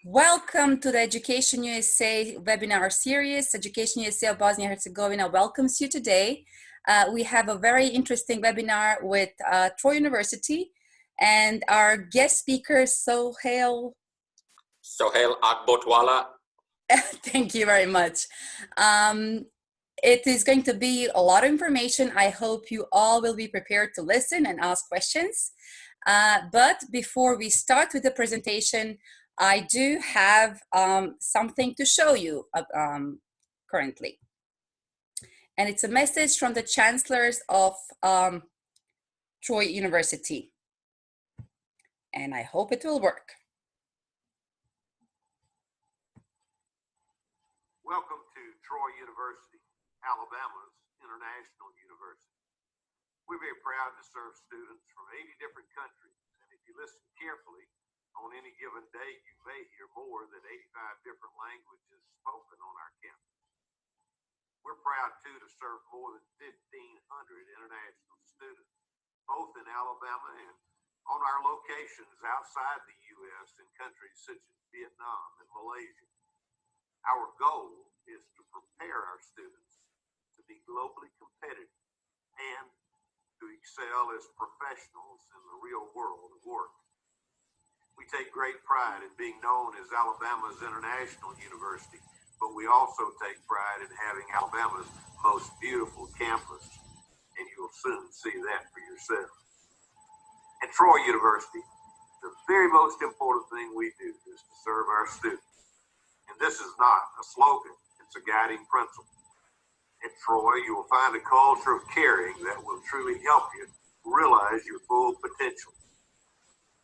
Welcome to the Education USA webinar series. Education USA of Bosnia-Herzegovina welcomes you today. We have a very interesting webinar with Troy University and our guest speaker, Sohail Akbotwala. Thank you very much. It is going to be a lot of information. I hope you all will be prepared to listen and ask questions. But before we start with the presentation, I do have something to show you currently. And it's a message from the chancellors of Troy University. And I hope it will work. Welcome to Troy University, Alabama's international university. We're very proud to serve students from 80 different countries. And if you listen carefully, on any given day, you may hear more than 85 different languages spoken on our campus. We're proud, too, to serve more than 1,500 international students, both in Alabama and on our locations outside the U.S. in countries such as Vietnam and Malaysia. Our goal is to prepare our students to be globally competitive and to excel as professionals in the real world of work. We take great pride in being known as Alabama's international university, but we also take pride in having Alabama's most beautiful campus, and you'll soon see that for yourself. At Troy University, the very most important thing we do is to serve our students. And this is not a slogan, it's a guiding principle. At Troy, you will find a culture of caring that will truly help you realize your full potential.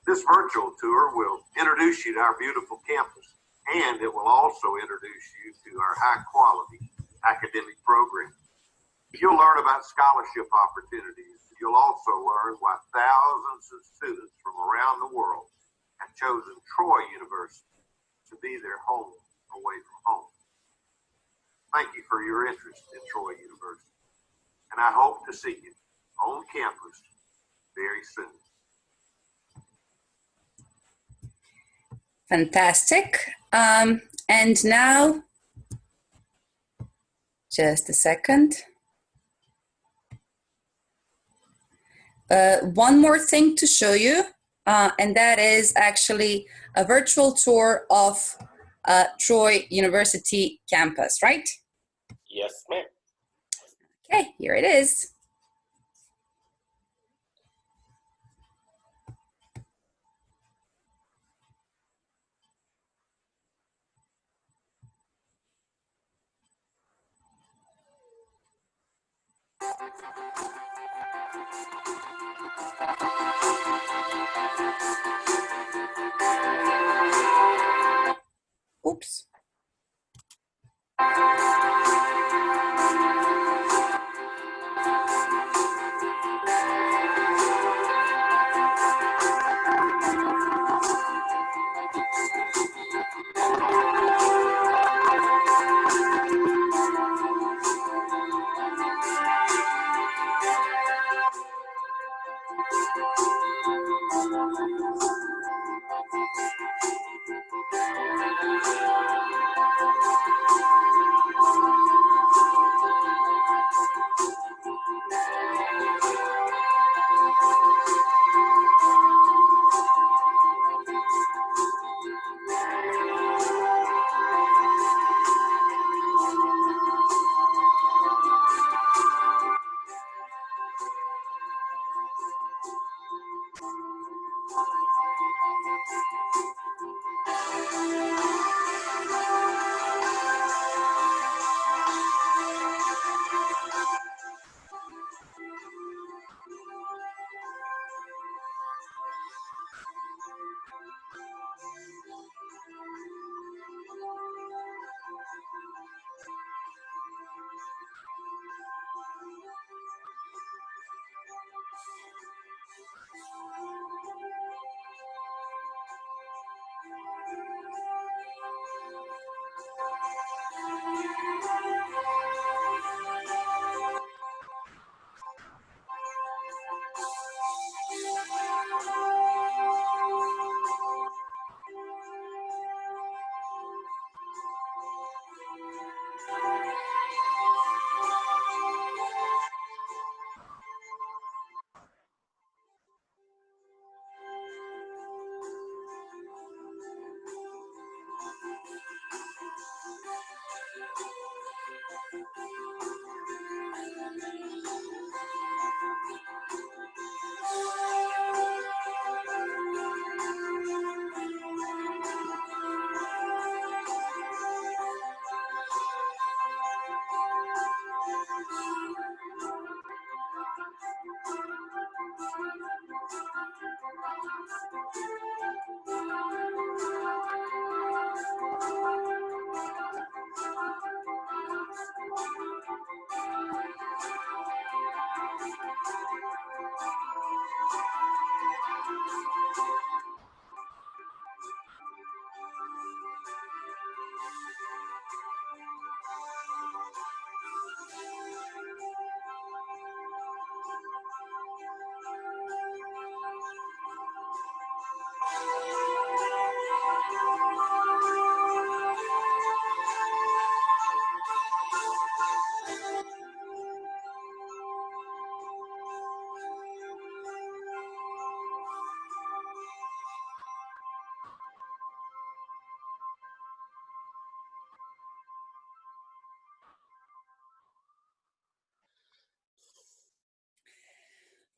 This virtual tour will introduce you to our beautiful campus, and it will also introduce you to our high-quality academic program. You'll learn about scholarship opportunities. You'll also learn why thousands of students from around the world have chosen Troy University to be their home away from home. Thank you for your interest in Troy University, and I hope to see you on campus very soon. Fantastic. And now, just a second. One more thing to show you, and that is actually a virtual tour of Troy University campus, right? Yes, ma'am. Okay, here it is. Oops.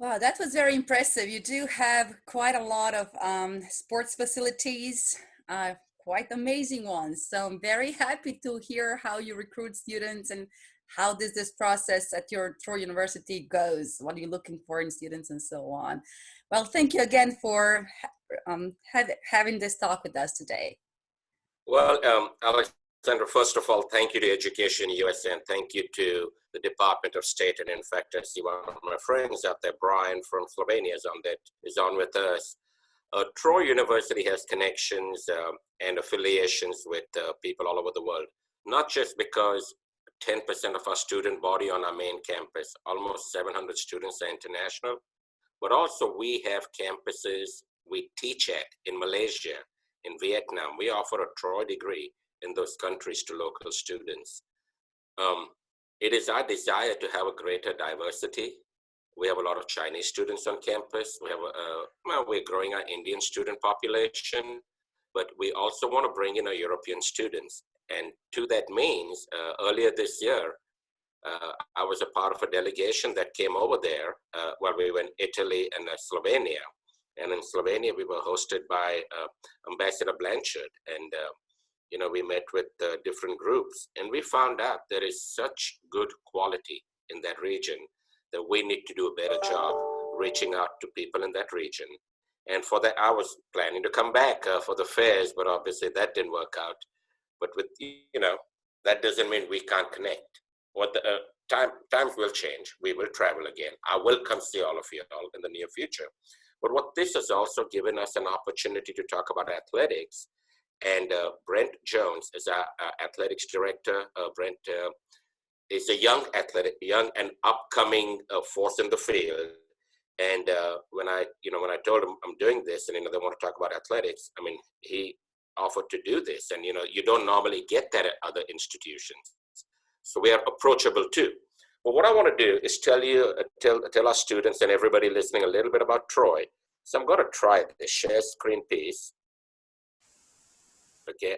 Wow, that was very impressive. You do have quite a lot of sports facilities, quite amazing ones. So I'm very happy to hear how you recruit students and how this process at your Troy University goes. What are you looking for in students and so on. Well, thank you again for having this talk with us today. Well, Alexandra, first of all, thank you to Education USA and thank you to the Department of State. And in fact, I see one of my friends out there, Brian from Slovenia, is on with us. Troy University has connections and affiliations with people all over the world, not just because 10% of our student body on our main campus, almost 700 students are international, but also we have campuses we teach at in Malaysia, in Vietnam. We offer a Troy degree in those countries to local students. It is our desire to have a greater diversity. We have a lot of Chinese students on campus. We have we're growing our Indian student population, but we also want to bring in our European students. And to that means, earlier this year, I was a part of a delegation that came over there while we were in Italy and Slovenia. And in Slovenia, we were hosted by Ambassador Blanchard. And, we met with different groups. And we found out there is such good quality in that region that we need to do a better job reaching out to people in that region. And for that, I was planning to come back for the fairs, but obviously that didn't work out. But with, that doesn't mean we can't connect. What the times will change. We will travel again. I will come see all of you all in the near future. But what this has also given us an opportunity to talk about athletics. And Brent Jones is our athletics director. Brent is a young and upcoming force in the field. And when I told him I'm doing this, and they want to talk about athletics, I mean, he offered to do this, and you don't normally get that at other institutions. So we are approachable too. But what I want to do is tell our students and everybody listening a little bit about Troy. So I'm going to try this share screen piece. Okay.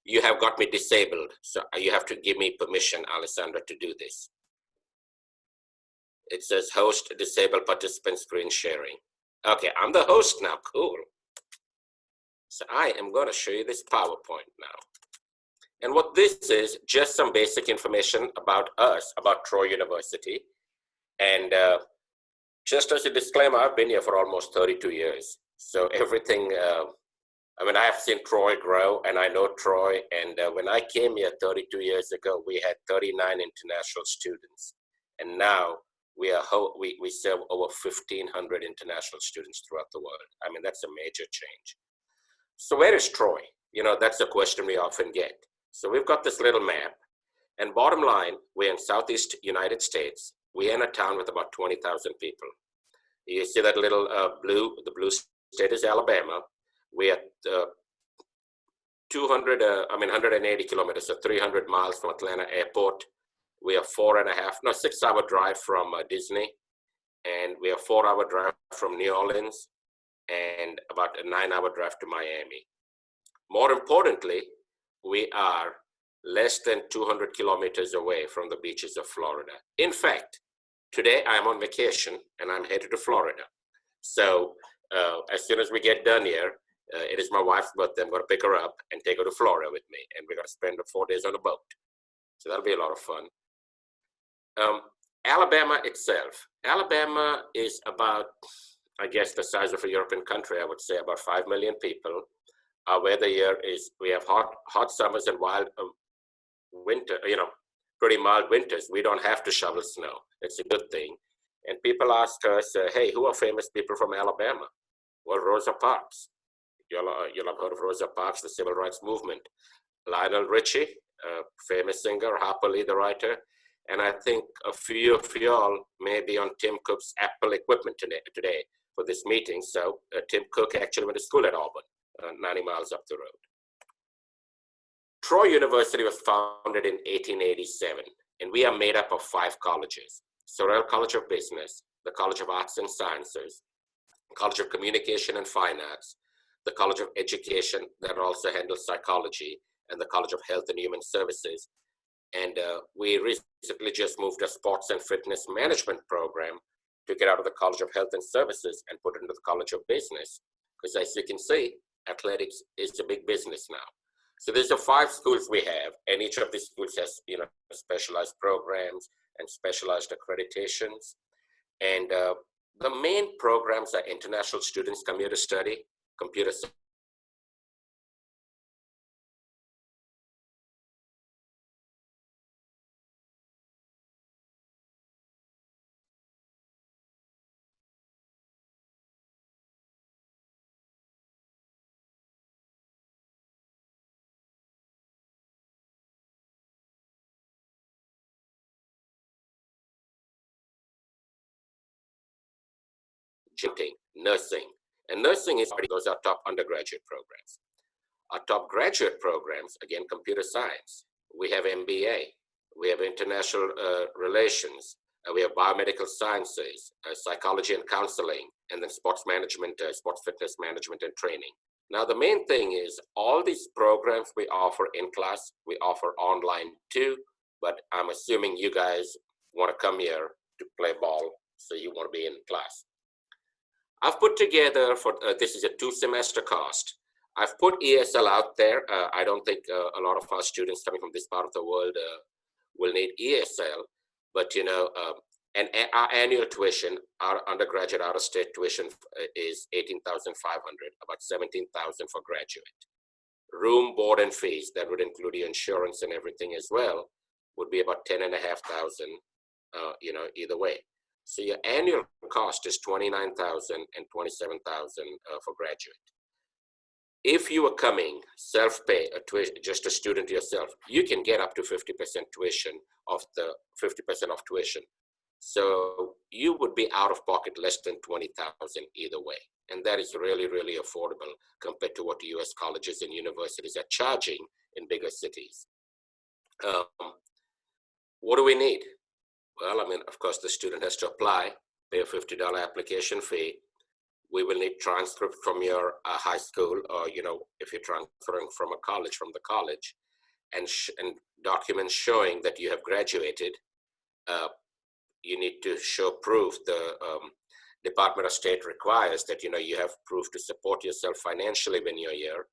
You have got me disabled, so you have to give me permission, Alessandra, to do this. It says host disabled participant screen sharing. Okay, I'm the host now. Cool. So I am going to show you this PowerPoint now. And what this is, just some basic information about us, about Troy University. And just as a disclaimer, I've been here for almost 32 years. So everything, I have seen Troy grow, and I know Troy. And when I came here 32 years ago, we had 39 international students. And now we serve over 1,500 international students throughout the world. I mean, that's a major change. So where is Troy? That's a question we often get. So we've got this little map, and bottom line, we're in Southeast United States. We're in a town with about 20,000 people. You see that little the blue state is Alabama. We're 180 kilometers, so 300 miles from Atlanta Airport. We are 6-hour drive from Disney, and we are 4-hour drive from New Orleans, and about a 9-hour drive to Miami. More importantly, we are less than 200 kilometers away from the beaches of Florida. In fact, today I'm on vacation and I'm headed to Florida. So as soon as we get done here, it is my wife's birthday. I'm going to pick her up and take her to Florida with me, and we're going to spend 4 days on a boat. So that'll be a lot of fun. Alabama itself. Alabama is about, I guess, the size of a European country. I would say about 5 million people. Our weather here is, we have hot summers and wild winter, pretty mild winters. We don't have to shovel snow. It's a good thing. And people ask us, hey, who are famous people from Alabama? Well, Rosa Parks. You'll have heard of Rosa Parks, the civil rights movement. Lionel Richie, a famous singer, Harper Lee, the writer. And I think a few of y'all may be on Tim Cook's Apple equipment today. for this meeting. So Tim Cook actually went to school at Auburn, 90 miles up the road. Troy University was founded in 1887, and we are made up of 5 colleges: Sorrell College of Business, the College of Arts and Sciences, College of Communication and Fine Arts, the College of Education that also handles psychology, and the College of Health and Human Services. And we recently just moved a sports and fitness management program to get out of the College of Health and Services and put it into the College of Business. Because as you can see, athletics is a big business now. So there's the 5 schools we have, and each of these schools has, specialized programs and specialized accreditations. And the main programs are international students come here to study, computer science, nursing. And nursing is those are top undergraduate programs. Our top graduate programs, again, computer science. We have MBA. We have international relations. We have biomedical sciences, psychology and counseling, and then sports management, sports fitness management and training. Now, the main thing is all these programs we offer in class, we offer online too, but I'm assuming you guys want to come here to play ball, so you want to be in class. I've put together for, this is a 2-semester cost. I've put ESL out there. I don't think a lot of our students coming from this part of the world will need ESL, but and our annual tuition, our undergraduate out-of-state tuition is $18,500, about $17,000 for graduate. Room, board, and fees, that would include your insurance and everything as well, would be about $10,500, either way. So your annual cost is $29,000 and $27,000 for graduate. If you are coming self-pay, just a student yourself, you can get up to 50% tuition of the 50% of tuition. So you would be out of pocket less than $20,000 either way. And that is really, really affordable compared to what US colleges and universities are charging in bigger cities. What do we need? Well, of course, the student has to apply, pay a $50 application fee. We will need transcript from your high school, or, if you're transferring from a college, from the college, and documents showing that you have graduated. You need to show proof. The Department of State requires that, you have proof to support yourself financially when you're here.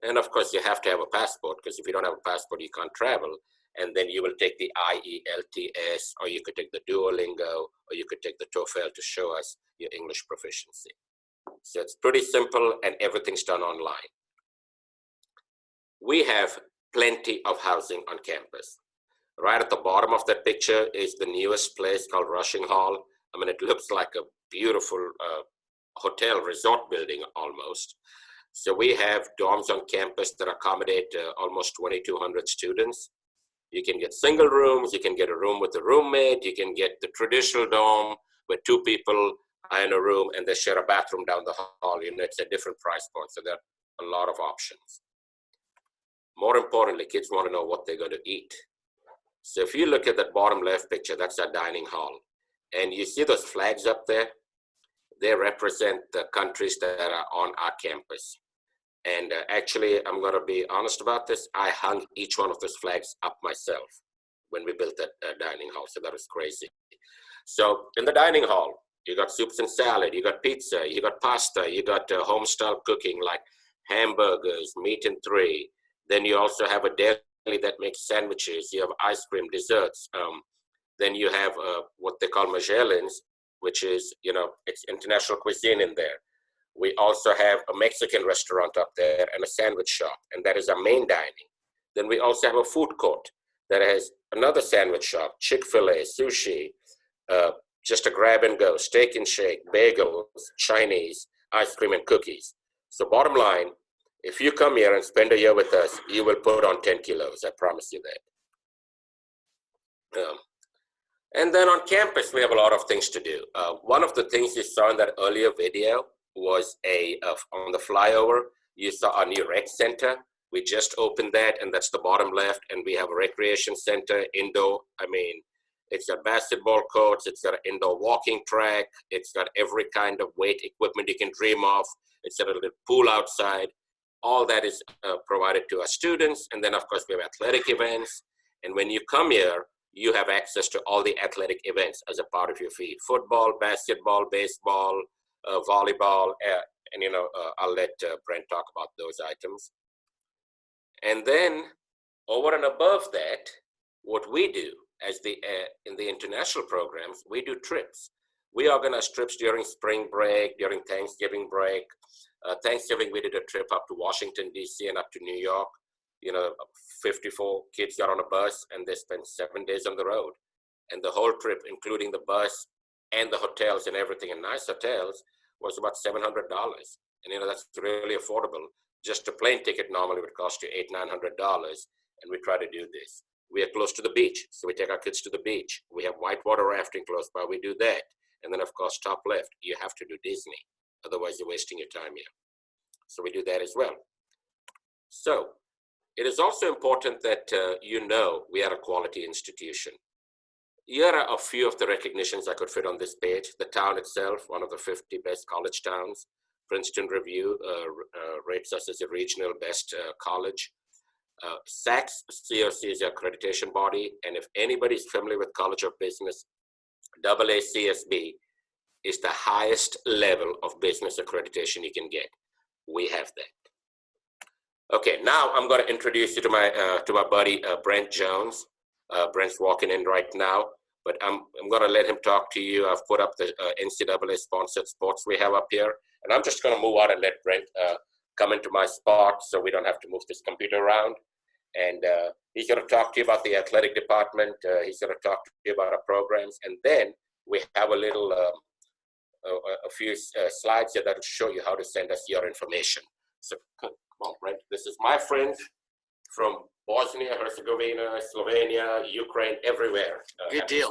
And of course, you have to have a passport, because if you don't have a passport, you can't travel. And then you will take the IELTS, or you could take the Duolingo, or you could take the TOEFL to show us your English proficiency. So it's pretty simple, and everything's done online. We have plenty of housing on campus. Right at the bottom of that picture is the newest place called Rushing Hall. It looks like a beautiful hotel resort building almost. So we have dorms on campus that accommodate almost 2,200 students. You can get single rooms, you can get a room with a roommate, you can get the traditional dorm where 2 people are in a room and they share a bathroom down the hall. It's a different price point, so there are a lot of options. More importantly, kids want to know what they're going to eat. So if you look at that bottom left picture, that's our dining hall. And you see those flags up there? They represent the countries that are on our campus. And actually, I'm going to be honest about this. I hung each one of those flags up myself when we built that dining hall. So that was crazy. So in the dining hall, you got soups and salad, you got pizza, you got pasta, you got home-style cooking like hamburgers, meat in 3. Then you also have a deli that makes sandwiches. You have ice cream, desserts. Then you have what they call Magellans, which is, it's international cuisine in there. We also have a Mexican restaurant up there and a sandwich shop, and that is our main dining. Then we also have a food court that has another sandwich shop, Chick-fil-A, sushi, just a grab and go, steak and shake, bagels, Chinese, ice cream and cookies. So bottom line, if you come here and spend a year with us, you will put on 10 kilos. I promise you that. And then on campus, we have a lot of things to do. One of the things you saw in that earlier video was on the flyover, you saw our new rec center. We just opened that, and that's the bottom left. And we have a recreation center, indoor. I mean, it's got basketball courts. It's got an indoor walking track. It's got every kind of weight equipment you can dream of. It's got a little pool outside. All that is provided to our students. And then, of course, we have athletic events. And when you come here, you have access to all the athletic events as a part of your fee. Football, basketball, baseball, volleyball, and I'll let Brent talk about those items. And then over and above that, what we do as in the international programs, we do trips. We organize trips during spring break, during Thanksgiving break. Thanksgiving, we did a trip up to Washington, D.C. and up to New York. 54 kids got on a bus and they spent 7 days on the road. And the whole trip, including the bus and the hotels and everything, and nice hotels, was about $700. And that's really affordable. Just a plane ticket normally would cost you $800-900, and we try to do this. We are close to the beach, so we take our kids to the beach. We have whitewater rafting close by, we do that. And then of course, top left, you have to do Disney. Otherwise you're wasting your time here. So we do that as well. So it is also important that we are a quality institution. Here are a few of the recognitions I could fit on this page. The town itself, one of the 50 best college towns. Princeton Review rates us as a regional best college. SACS, COC is the accreditation body. And if anybody's familiar with College of Business, AACSB is the highest level of business accreditation you can get. We have that. Okay, now I'm going to introduce you to my buddy Brent Jones. Brent's walking in right now, but I'm going to let him talk to you. I've put up the NCAA sponsored sports we have up here, and I'm just going to move out and let Brent come into my spot so we don't have to move this computer around. And he's going to talk to you about the athletic department. He's going to talk to you about our programs, and then we have a few slides here that will show you how to send us your information. So come on, Brent. This is my friend from Bosnia, Herzegovina, Slovenia, Ukraine, everywhere. Good deal.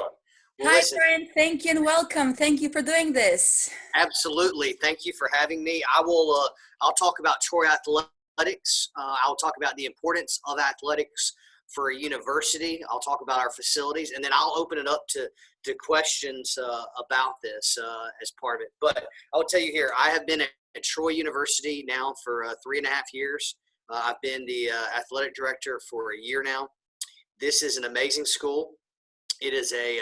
Well, hi, Brent. Thank you and welcome. Thank you for doing this. Absolutely. Thank you for having me. I'll talk about Troy athletics. I'll talk about the importance of athletics for a university. I'll talk about our facilities, and then I'll open it up to questions about this as part of it. But I'll tell you here, I have been at Troy University now for 3.5 years. I've been the athletic director for a year now. This is an amazing school. It is a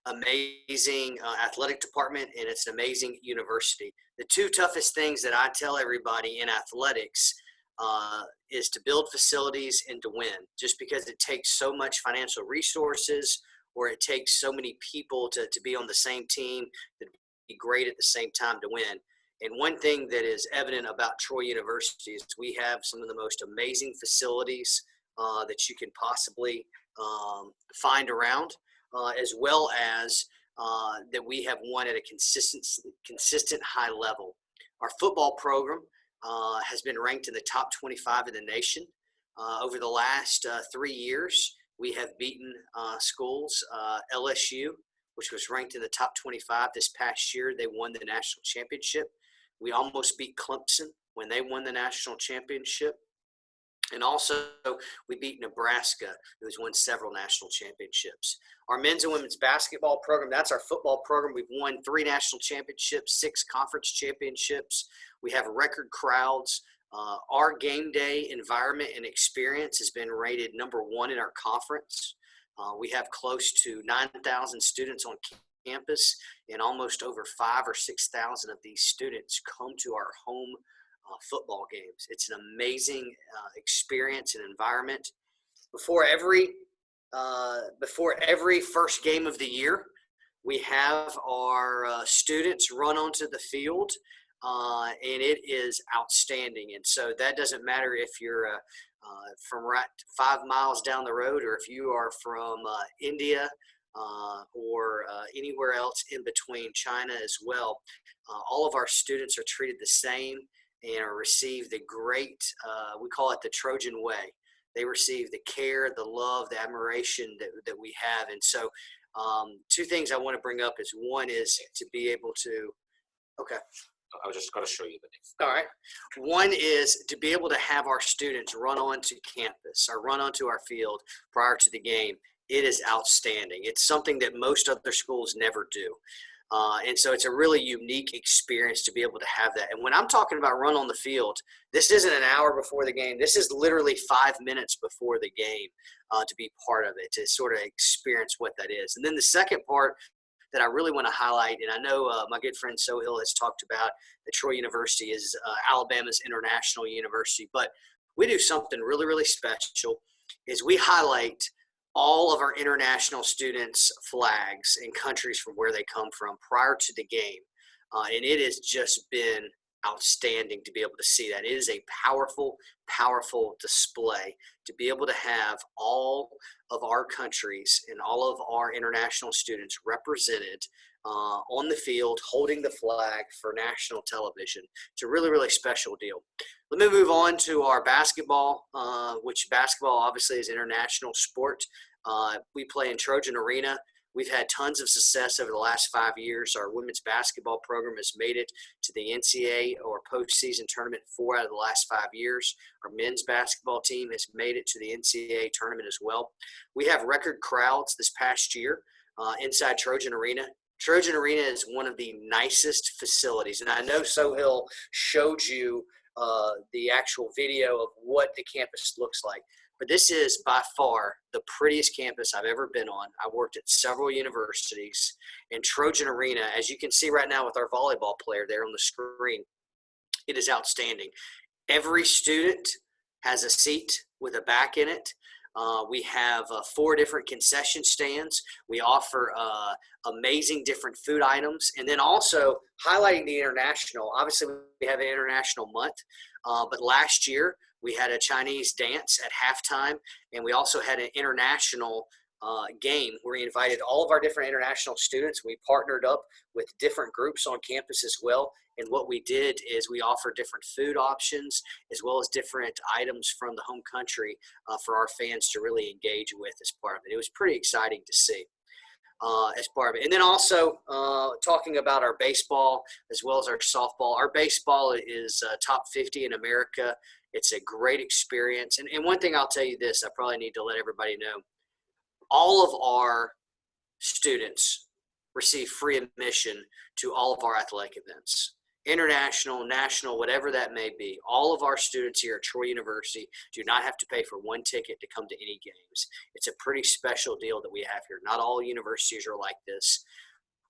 amazing athletic department, and it's an amazing university. The two toughest things that I tell everybody in athletics is to build facilities and to win, just because it takes so much financial resources, or it takes so many people to be on the same team, to be great at the same time to win. And one thing that is evident about Troy University is we have some of the most amazing facilities that you can possibly find around, as well as that we have won at a consistent high level. Our football program has been ranked in the top 25 in the nation. Over the last 3 years, we have beaten schools. LSU, which was ranked in the top 25 this past year, they won the national championship. We almost beat Clemson when they won the national championship. And also, we beat Nebraska, who has won several national championships. Our men's and women's basketball program, that's our football program. We've won 3 national championships, 6 conference championships. We have record crowds. Our game day environment and experience has been rated #1 in our conference. We have close to 9,000 students on campus, and almost over 5,000 or 6,000 of these students come to our home football games. It's an amazing experience and environment. Before every first game of the year, we have our students run onto the field, and it is outstanding. And so that doesn't matter if you're from right 5 miles down the road, or if you are from India or anywhere else in between, China as well. All of our students are treated the same and receive the great, we call it the Trojan way. They receive the care, the love, the admiration that we have. And so Two things I want to bring up is one is to be able to, okay. I was just going to show you the next. All right. One is to be able to have our students run onto campus or run onto our field prior to the game. It is outstanding. It's something that most other schools never do. And so it's a really unique experience to be able to have that. And when I'm talking about run on the field, this isn't an hour before the game. This is literally 5 minutes before the game to be part of it, to sort of experience what that is. And then the second part that I really want to highlight, and I know my good friend Sohail has talked about that Troy University is Alabama's international university, but we do something really, really special is we highlight all of our international students' flags and countries from where they come from prior to the game. And it has just been outstanding to be able to see that. It is a powerful, powerful display to be able to have all of our countries and all of our international students represented on the field, holding the flag for national television. It's a really, really special deal. Let me move on to our basketball, which basketball obviously is international sport. We play in Trojan Arena. We've had tons of success over the last 5 years. Our women's basketball program has made it to the NCAA or postseason tournament 4 out of the last 5 years. Our men's basketball team has made it to the NCAA tournament as well. We have record crowds this past year inside Trojan Arena. Trojan Arena is one of the nicest facilities, and I know Sohail showed you the actual video of what the campus looks like. But this is by far the prettiest campus I've ever been on. I worked at several universities, and Trojan Arena, as you can see right now with our volleyball player there on the screen, it is outstanding. Every student has a seat with a back in it. We have 4 different concession stands. We offer amazing different food items. And then also highlighting the international. Obviously, we have an international month. But last year, we had a Chinese dance at halftime. And we also had an international game where we invited all of our different international students. We partnered up with different groups on campus as well. And what we did is we offered different food options as well as different items from the home country for our fans to really engage with as part of it. It was pretty exciting to see as part of it. And then also talking about our baseball as well as our softball. Our baseball is top 50 in America. It's a great experience. And one thing I'll tell you this, I probably need to let everybody know. All of our students receive free admission to all of our athletic events. International, national, whatever that may be. All of our students here at Troy University do not have to pay for one ticket to come to any games. It's a pretty special deal that we have here. Not all universities are like this.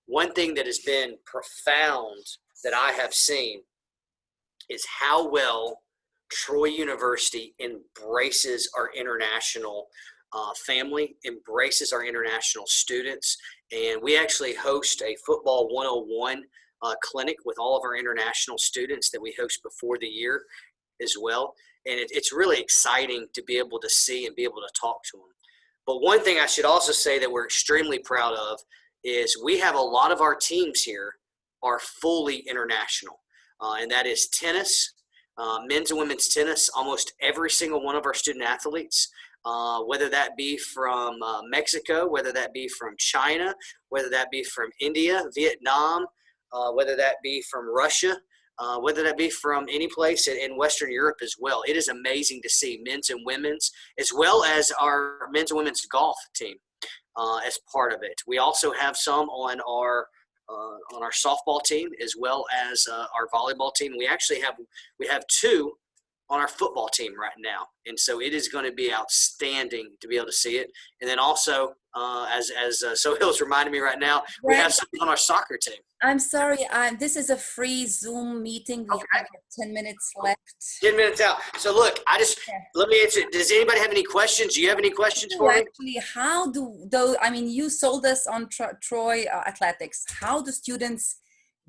One thing that has been profound that I have seen is how well Troy University embraces our international family, embraces our international students. And we actually host a Football 101 clinic with all of our international students that we host before the year as well. And it's really exciting to be able to see and be able to talk to them. But one thing I should also say that we're extremely proud of is we have a lot of our teams here are fully international. And that is tennis, men's and women's tennis. Almost every single one of our student athletes, whether that be from Mexico, whether that be from China, whether that be from India, Vietnam, whether that be from Russia, whether that be from any place in Western Europe as well. It is amazing to see men's and women's, as well as our men's and women's golf team as part of it. We also have some on our softball team as well as our volleyball team. We actually have 2 on our football team right now. And so it is going to be outstanding to be able to see it. And then also, as Sohail's reminding me right now, we have something on our soccer team. I'm sorry, this is a free Zoom meeting. We have 10 minutes left. 10 minutes out. So look, let me answer. Does anybody have any questions? Do you have any questions for me? Actually, how do those, I mean, you sold us on Troy Athletics. How do students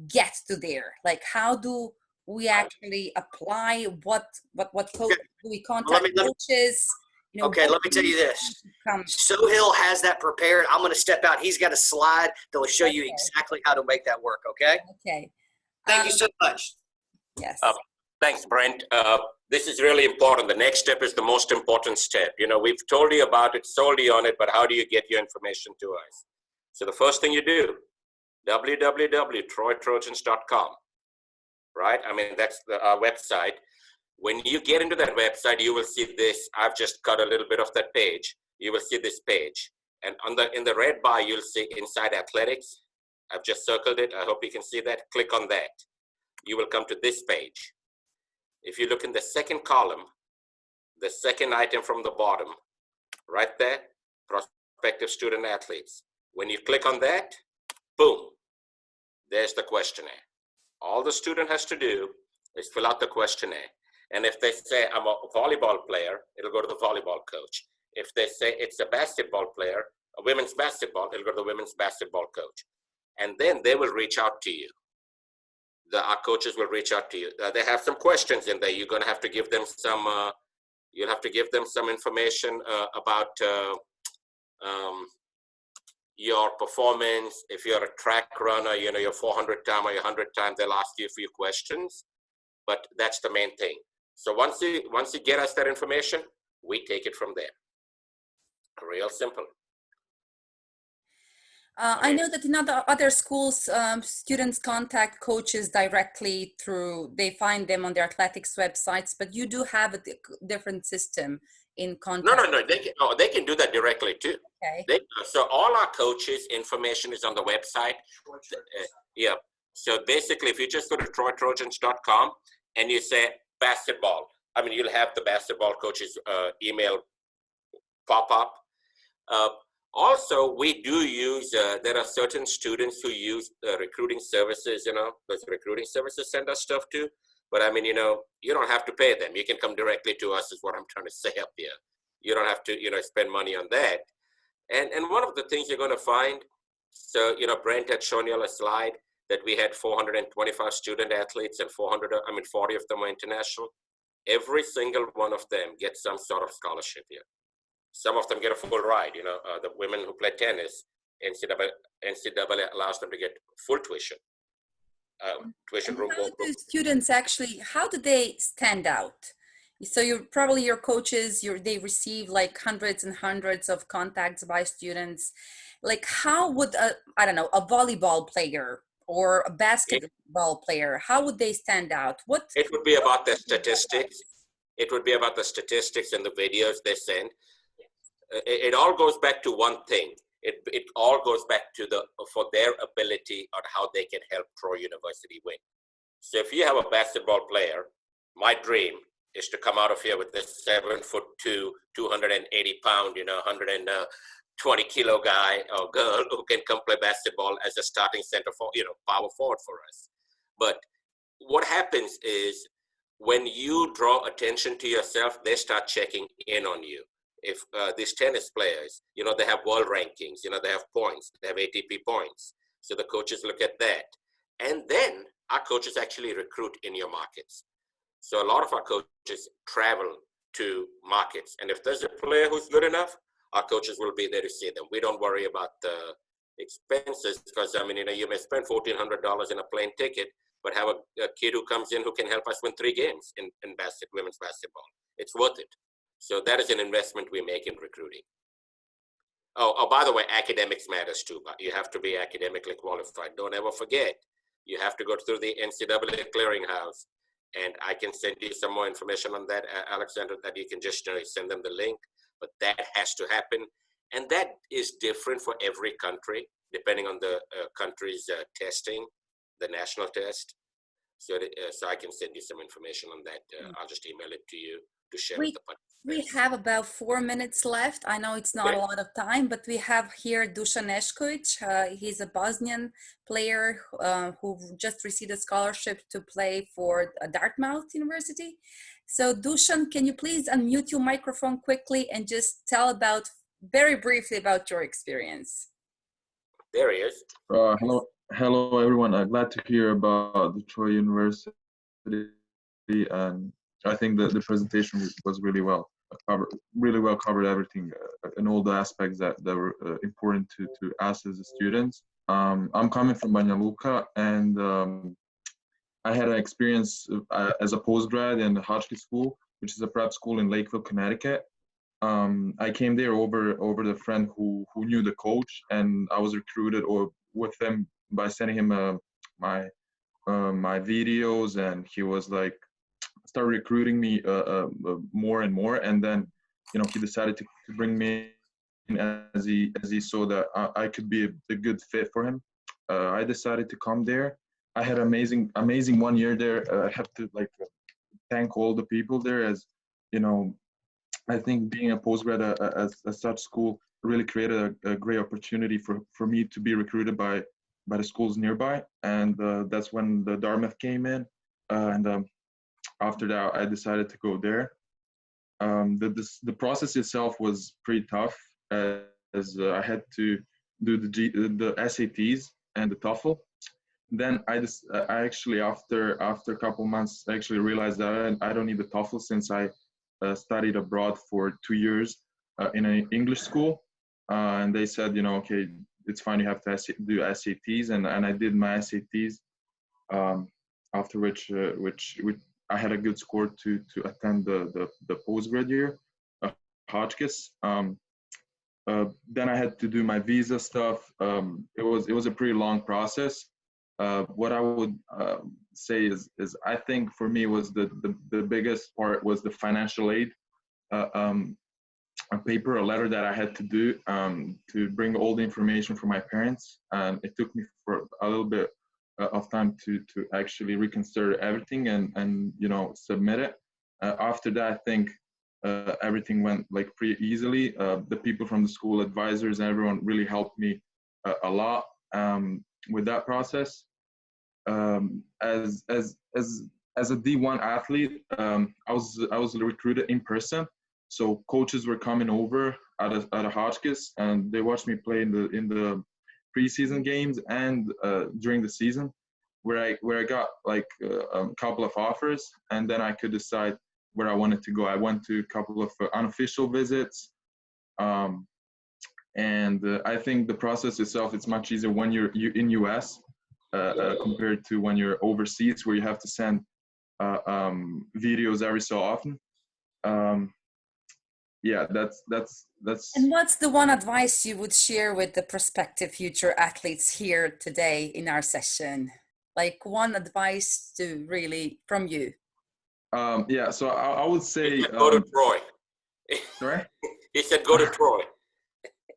get to there? Like, how do we actually apply? What coach do we contact? Coaches? You know, okay, let me tell you this. Sohail has that prepared. I'm going to step out. He's got a slide that will show you exactly how to make that work, okay? Okay. Thank you so much. Yes. Thanks, Brent. This is really important. The next step is the most important step. You know, we've told you about it, sold you on it, but how do you get your information to us? So the first thing you do, www.troytrojans.com, right? I mean, that's our website. When you get into that website, you will see this. I've just cut a little bit of that page. You will see this page. And in the red bar, you'll see Inside Athletics. I've just circled it. I hope you can see that. Click on that. You will come to this page. If you look in the second column, the second item from the bottom, right there, prospective student athletes. When you click on that, boom, there's the questionnaire. All the student has to do is fill out the questionnaire. And if they say, I'm a volleyball player, it'll go to the volleyball coach. If they say it's a basketball player, a women's basketball, it'll go to the women's basketball coach. And then they will reach out to you. Our coaches will reach out to you. They have some questions in there. You're going to have to give them some, you'll have to give them some information about your performance. If you're a track runner, you know, your 400 time or your 100 time, they'll ask you a few questions, but that's the main thing. So once you get us that information, we take it from there. Real simple. I know that in other schools, students contact coaches directly they find them on their athletics websites, but you do have a different system in contact. No, they can do that directly too. Okay. So all our coaches' information is on the website. Yeah. So basically, if you just go to troytrojans.com and you say basketball, I mean, you'll have the basketball coach's email pop up. Also, we do use, there are certain students who use recruiting services, you know, those recruiting services send us stuff too. But I mean, you know, you don't have to pay them. You can come directly to us is what I'm trying to say up here. You don't have to, you know, spend money on that. And one of the things you're going to find, so, you know, Brent had shown you a slide that we had 425 student athletes and 40 of them were international. Every single one of them gets some sort of scholarship here. Some of them get a full ride, you know, the women who play tennis, NCAA allows them to get full tuition. Tuition room. How do students actually, how do they stand out? So your coaches, they receive like hundreds and hundreds of contacts by students. Like how would a volleyball player or a basketball player, how would they stand out? It would be about the statistics. It would be about the statistics and the videos they send. It all goes back to one thing. It all goes back to for their ability on how they can help Troy University win. So if you have a basketball player, my dream is to come out of here with this 7'2", 280 pound, you know, 120 kilo guy or girl who can come play basketball as a starting center for, you know, power forward for us. But what happens is when you draw attention to yourself, they start checking in on you. If these tennis players, you know, they have world rankings, you know, they have points, they have ATP points. So the coaches look at that. And then our coaches actually recruit in your markets. So a lot of our coaches travel to markets. And if there's a player who's good enough, our coaches will be there to see them. We don't worry about the expenses because, I mean, you know, you may spend $1,400 in a plane ticket, but have a kid who comes in who can help us win 3 games in women's basketball. It's worth it. So that is an investment we make in recruiting. Oh, by the way, academics matters too. But you have to be academically qualified. Don't ever forget, you have to go through the NCAA clearinghouse. And I can send you some more information on that, Alexander, that you can just send them the link. But that has to happen. And that is different for every country, depending on the country's testing, the national test. So I can send you some information on that. I'll just email it to you to share with the participants. We have about 4 minutes left. I know it's not a lot of time, but we have here Dusan Nešković. He's a Bosnian player who just received a scholarship to play for Dartmouth University. So Dusan, can you please unmute your microphone quickly and just tell very briefly about your experience? There he is. Hello everyone. I'm glad to hear about the Troy University, and I think that the presentation was really well covered everything and all the aspects that were important to us as students. I'm coming from Banja Luka, and I had an experience as a postgrad in the Hotchkiss School, which is a prep school in Lakeville, Connecticut. I came there over the friend who knew the coach, and I was recruited or with him by sending him my my videos, and he was like started recruiting me more and more, and then he decided to bring me in as he saw that I could be a good fit for him. I decided to come there. I had amazing 1 year there. I have to like thank all the people there, as you know. I think being a postgrad at such school really created a great opportunity for me to be recruited by the schools nearby, and that's when the Dartmouth came in, and after that I decided to go there. The process itself was pretty tough, as I had to do the SATs and the TOEFL. Then I actually after a couple months actually realized that I don't need the TOEFL, since I studied abroad for 2 years in an English school, and they said, okay, it's fine, you have to do SATs, and I did my SATs, after which I had a good score to attend the postgrad year, Hotchkiss. Then I had to do my visa stuff. It was a pretty long process. What I would say is I think for me was the biggest part was the financial aid, a paper, a letter that I had to do to bring all the information from my parents, and it took me for a little bit of time to actually reconsider everything and submit it. After that, I think everything went like pretty easily. The people from the school, advisors, and everyone really helped me a lot with that process. As a D1 athlete, I was recruited in person. So coaches were coming over at a Hotchkiss, and they watched me play in the preseason games and during the season, where I got like a couple of offers, and then I could decide where I wanted to go. I went to a couple of unofficial visits, and I think the process itself is much easier when you're in US compared to when you're overseas, where you have to send videos every so often. Yeah, that's. And what's the one advice you would share with the prospective future athletes here today in our session? Like one advice to really from you. Yeah, so I would say go to Troy. Sorry? He said go to Troy.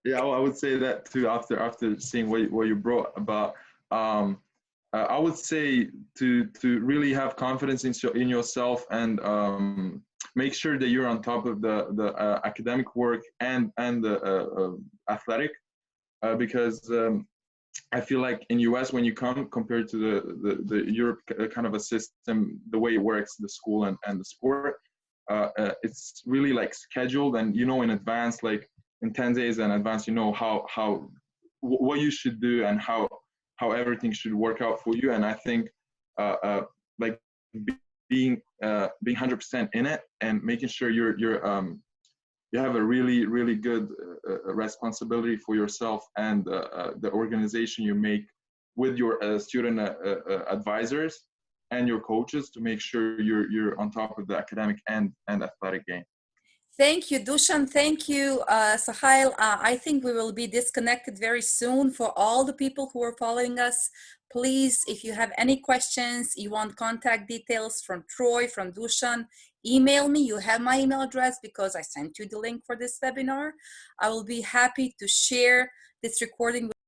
Yeah, I would say that too after seeing what you brought about. I would say to really have confidence in yourself, and make sure that you're on top of the academic work and the athletic, because I feel like in US, when you come compared to the Europe kind of a system, the way it works, the school and the sport, it's really like scheduled, and in advance, like in 10 days in advance, how what you should do and how everything should work out for you. And I think like being 100% in it, and making sure you have a really good responsibility for yourself and the organization you make with your student advisors and your coaches, to make sure you're on top of the academic and athletic game. Thank you, Dushan. Thank you, Sahil. I think we will be disconnected very soon. For all the people who are following us, please, if you have any questions, you want contact details from Troy, from Dushan, email me. You have my email address because I sent you the link for this webinar. I will be happy to share this recording